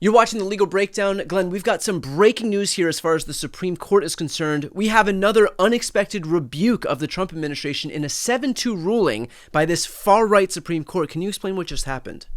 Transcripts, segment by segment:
You're watching The Legal Breakdown. Glenn, we've got some breaking news here as far as the Supreme Court is concerned. We have another unexpected rebuke of the Trump administration in a 7-2 ruling by this far-right Supreme Court. Can you explain what just happened?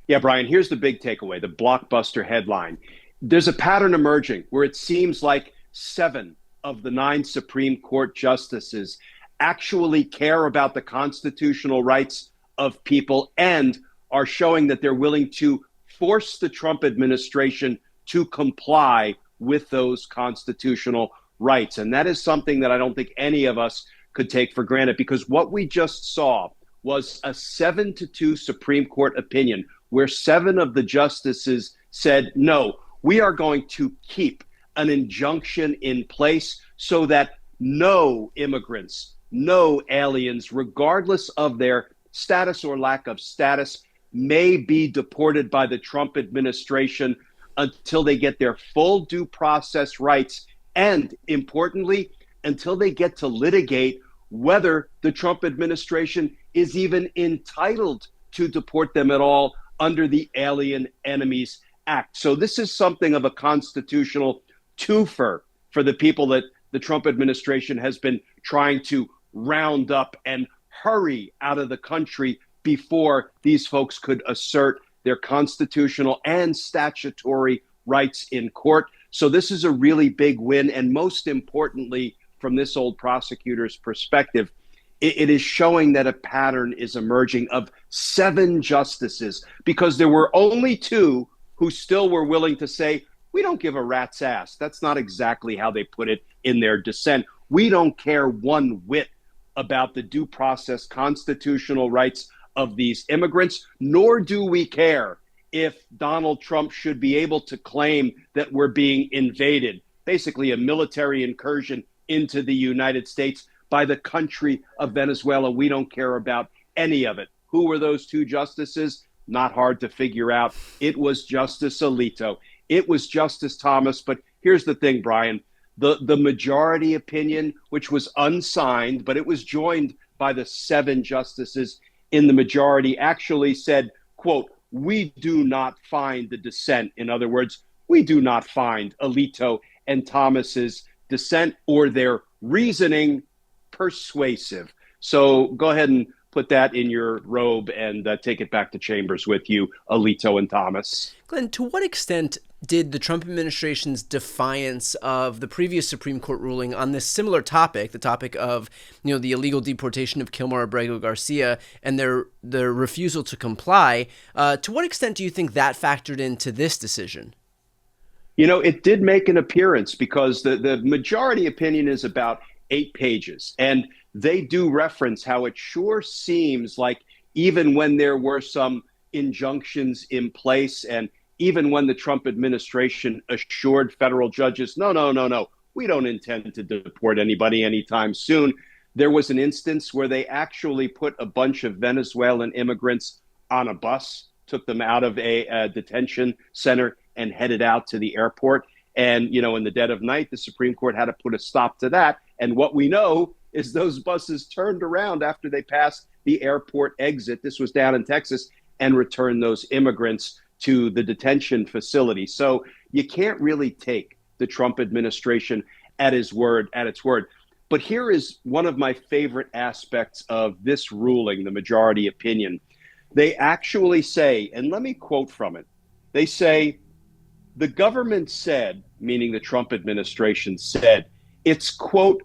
Yeah, Brian, here's the big takeaway, the blockbuster headline. There's a pattern emerging where it seems like 7 of the 9 Supreme Court justices actually care about the constitutional rights of people and are showing that they're willing to force the Trump administration to comply with those constitutional rights. And that is something that I don't think any of us could take for granted, because what we just saw was a 7-2 Supreme Court opinion where 7 of the justices said, no, we are going to keep an injunction in place so that no immigrants, no aliens, regardless of their status or lack of status, may be deported by the Trump administration until they get their full due process rights and, importantly, until they get to litigate whether the Trump administration is even entitled to deport them at all under the Alien Enemies Act. So this is something of a constitutional twofer for the people that the Trump administration has been trying to round up and hurry out of the country before these folks could assert their constitutional and statutory rights in court. So this is a really big win. And most importantly, from this old prosecutor's perspective, it is showing that a pattern is emerging of 7 justices, because there were only 2 who still were willing to say, we don't give a rat's ass. That's not exactly how they put it in their dissent. We don't care one whit about the due process constitutional rights of these immigrants, nor do we care if Donald Trump should be able to claim that we're being invaded, basically a military incursion into the United States by the country of Venezuela. We don't care about any of it. Who were those 2 justices? Not hard to figure out. It was Justice Alito. It was Justice Thomas. But here's the thing, Brian. The majority opinion, which was unsigned, but it was joined by the 7 justices in the majority, actually said, quote, we do not find the dissent. In other words, we do not find Alito and Thomas's dissent or their reasoning persuasive. So go ahead and put that in your robe and take it back to chambers with you, Alito and Thomas. Glenn, to what extent did the Trump administration's defiance of the previous Supreme Court ruling on this similar topic, the topic of, the illegal deportation of Kilmar Abrego Garcia and their refusal to comply, to what extent do you think that factored into this decision? It did make an appearance, because the majority opinion is about 8 pages, and they do reference how it sure seems like even when there were some injunctions in place, and even when the Trump administration assured federal judges, no, we don't intend to deport anybody anytime soon, there was an instance where they actually put a bunch of Venezuelan immigrants on a bus, took them out of a detention center and headed out to the airport. And, in the dead of night, the Supreme Court had to put a stop to that. And what we know is those buses turned around after they passed the airport exit. This was down in Texas, and returned those immigrants to the detention facility. So you can't really take the Trump administration at its word. But here is one of my favorite aspects of this ruling, the majority opinion. They actually say, and let me quote from it. They say, the government said, meaning the Trump administration said, it's, quote,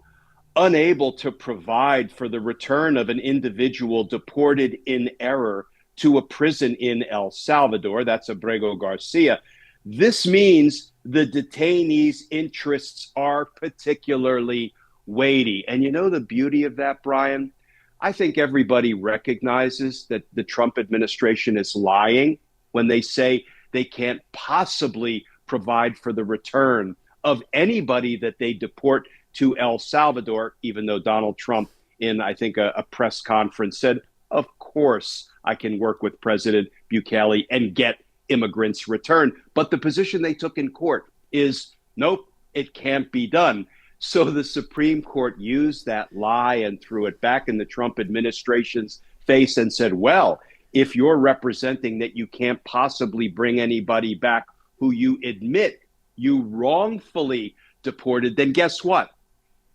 unable to provide for the return of an individual deported in error to a prison in El Salvador. That's Abrego Garcia. This means the detainees' interests are particularly weighty. And the beauty of that, Brian? I think everybody recognizes that the Trump administration is lying when they say they can't possibly provide for the return of anybody that they deport to El Salvador, even though Donald Trump, in, I think, a press conference said, of course, I can work with President Bukele and get immigrants returned. But the position they took in court is, nope, it can't be done. So the Supreme Court used that lie and threw it back in the Trump administration's face and said, well, if you're representing that you can't possibly bring anybody back who you admit you wrongfully deported, then guess what?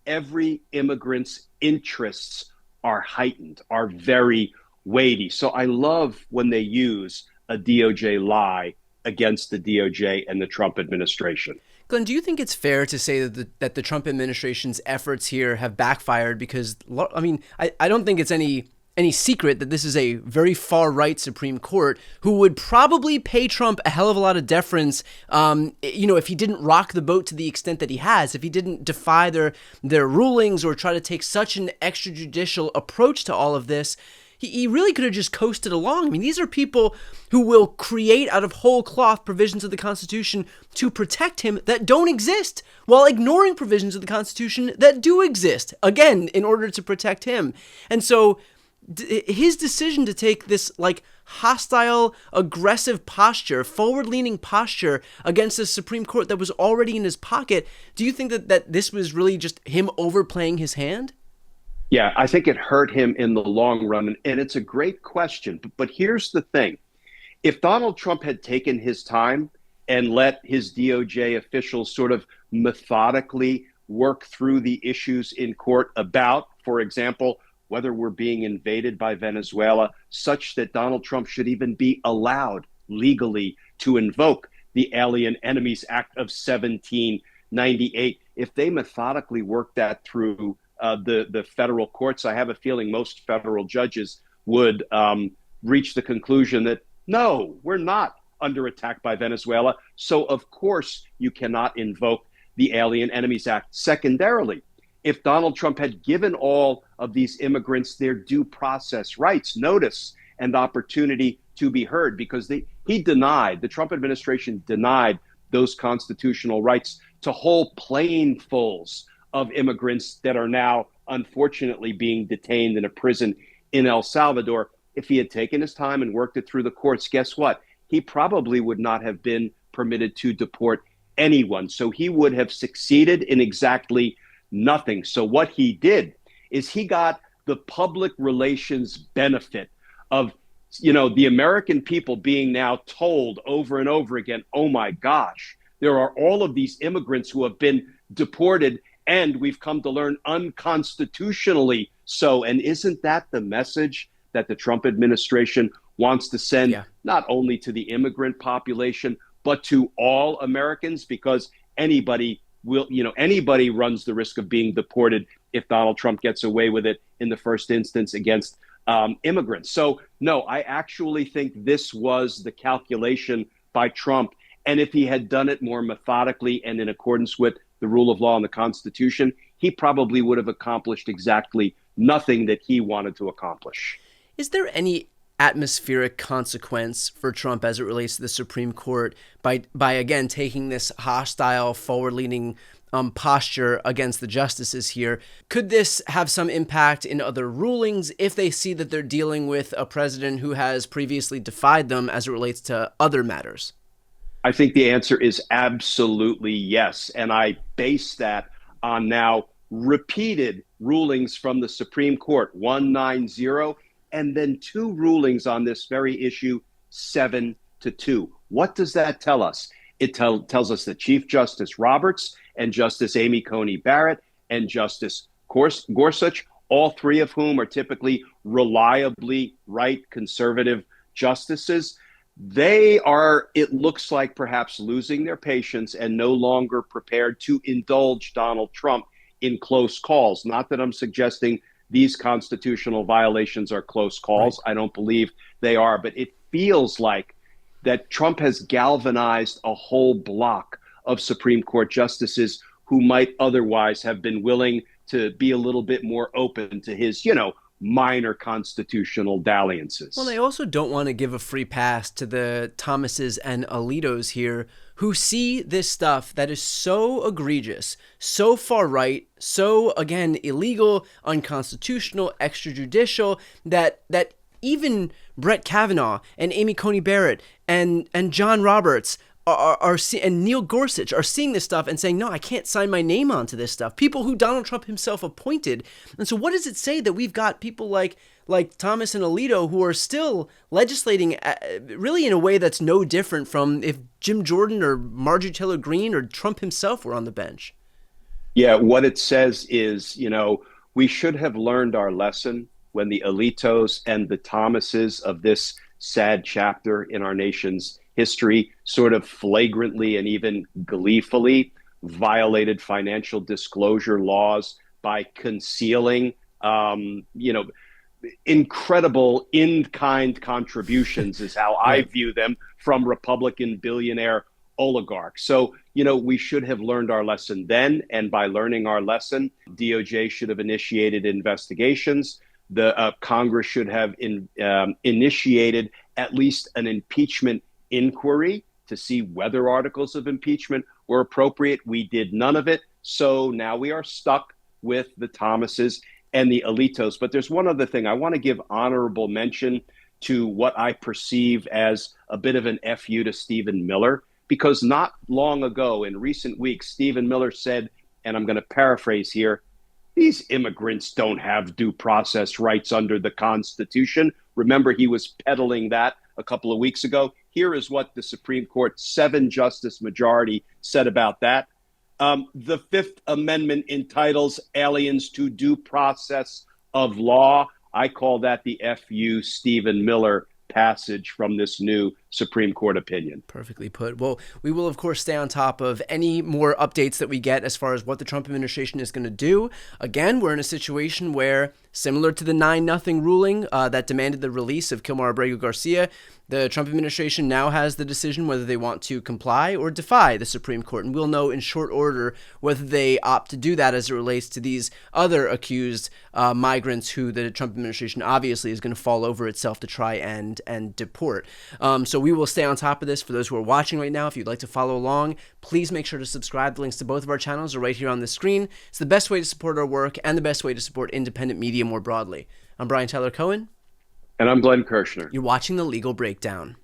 Every immigrant's interests are heightened, are very weighty. So I love when they use a DOJ lie against the DOJ and the Trump administration. Glenn, do you think it's fair to say that the Trump administration's efforts here have backfired? Because, I mean, I don't think it's any secret that this is a very far-right Supreme Court who would probably pay Trump a hell of a lot of deference, if he didn't rock the boat to the extent that he has, if he didn't defy their rulings or try to take such an extrajudicial approach to all of this. He really could have just coasted along. I mean, these are people who will create out of whole cloth provisions of the Constitution to protect him that don't exist, while ignoring provisions of the Constitution that do exist, again, in order to protect him. And so his decision to take this hostile, aggressive posture, forward-leaning posture against the Supreme Court that was already in his pocket, do you think that this was really just him overplaying his hand? Yeah, I think it hurt him in the long run. And it's a great question. But here's the thing. If Donald Trump had taken his time and let his DOJ officials sort of methodically work through the issues in court about, for example, whether we're being invaded by Venezuela, such that Donald Trump should even be allowed legally to invoke the Alien Enemies Act of 1798, if they methodically work that through the federal courts, I have a feeling most federal judges would reach the conclusion that, no, we're not under attack by Venezuela. So, of course, you cannot invoke the Alien Enemies Act. Secondarily, if Donald Trump had given all of these immigrants their due process rights, notice, and opportunity to be heard, because the Trump administration denied those constitutional rights to whole planefuls of immigrants that are now unfortunately being detained in a prison in El Salvador. If he had taken his time and worked it through the courts, guess what? He probably would not have been permitted to deport anyone. So he would have succeeded in exactly nothing. So what he did is he got the public relations benefit of, the American people being now told over and over again, oh my gosh, there are all of these immigrants who have been deported, and we've come to learn unconstitutionally so. And isn't that the message that the Trump administration wants to send, not only to the immigrant population, but to all Americans? Because anybody runs the risk of being deported if Donald Trump gets away with it in the first instance against immigrants. So, no, I actually think this was the calculation by Trump. And if he had done it more methodically and in accordance with the rule of law and the Constitution, he probably would have accomplished exactly nothing that he wanted to accomplish. Is there any atmospheric consequence for Trump as it relates to the Supreme Court by again taking this hostile, forward-leaning posture against the justices here? Could this have some impact in other rulings if they see that they're dealing with a president who has previously defied them as it relates to other matters? I think the answer is absolutely yes. And I base that on now repeated rulings from the Supreme Court, 190, and then two rulings on this very issue, 7-2. What does that tell us? It tells us that Chief Justice Roberts and Justice Amy Coney Barrett and Justice Gorsuch, all three of whom are typically reliably right conservative justices, they are, it looks like, perhaps losing their patience and no longer prepared to indulge Donald Trump in close calls. Not that I'm suggesting these constitutional violations are close calls. Right. I don't believe they are, but it feels like that Trump has galvanized a whole block of Supreme Court justices who might otherwise have been willing to be a little bit more open to his, minor constitutional dalliances. Well, they also don't want to give a free pass to the Thomases and Alitos here who see this stuff that is so egregious, so far right, so, again, illegal, unconstitutional, extrajudicial, that even Brett Kavanaugh and Amy Coney Barrett and John Roberts and Neil Gorsuch are seeing this stuff and saying, no, I can't sign my name onto this stuff. People who Donald Trump himself appointed. And so what does it say that we've got people like Thomas and Alito who are still legislating really in a way that's no different from if Jim Jordan or Marjorie Taylor Greene or Trump himself were on the bench? Yeah, what it says is, we should have learned our lesson when the Alitos and the Thomases of this sad chapter in our nation's history sort of flagrantly and even gleefully violated financial disclosure laws by concealing, incredible in-kind contributions is how I view them from Republican billionaire oligarchs. So, we should have learned our lesson then. And by learning our lesson, DOJ should have initiated investigations. The Congress should have initiated at least an impeachment inquiry to see whether articles of impeachment were appropriate. We did none of it. So now we are stuck with the Thomases and the Alitos. But there's one other thing. I want to give honorable mention to what I perceive as a bit of an FU to Stephen Miller, because not long ago, in recent weeks, Stephen Miller said, and I'm going to paraphrase here, these immigrants don't have due process rights under the Constitution. Remember, he was peddling that a couple of weeks ago. Here is what the Supreme Court 7-justice majority said about that. The Fifth Amendment entitles aliens to due process of law. I call that the FU Stephen Miller passage from this new Supreme Court opinion. Perfectly put. Well, we will, of course, stay on top of any more updates that we get as far as what the Trump administration is going to do. Again, we're in a situation where, similar to the 9-0 ruling that demanded the release of Kilmar Abrego Garcia, the Trump administration now has the decision whether they want to comply or defy the Supreme Court. And we'll know in short order whether they opt to do that as it relates to these other accused migrants who the Trump administration obviously is going to fall over itself to try and deport. So we will stay on top of this. For those who are watching right now, if you'd like to follow along, please make sure to subscribe. The links to both of our channels are right here on the screen. It's the best way to support our work and the best way to support independent media more broadly. I'm Brian Tyler Cohen. And I'm Glenn Kirshner. You're watching The Legal Breakdown.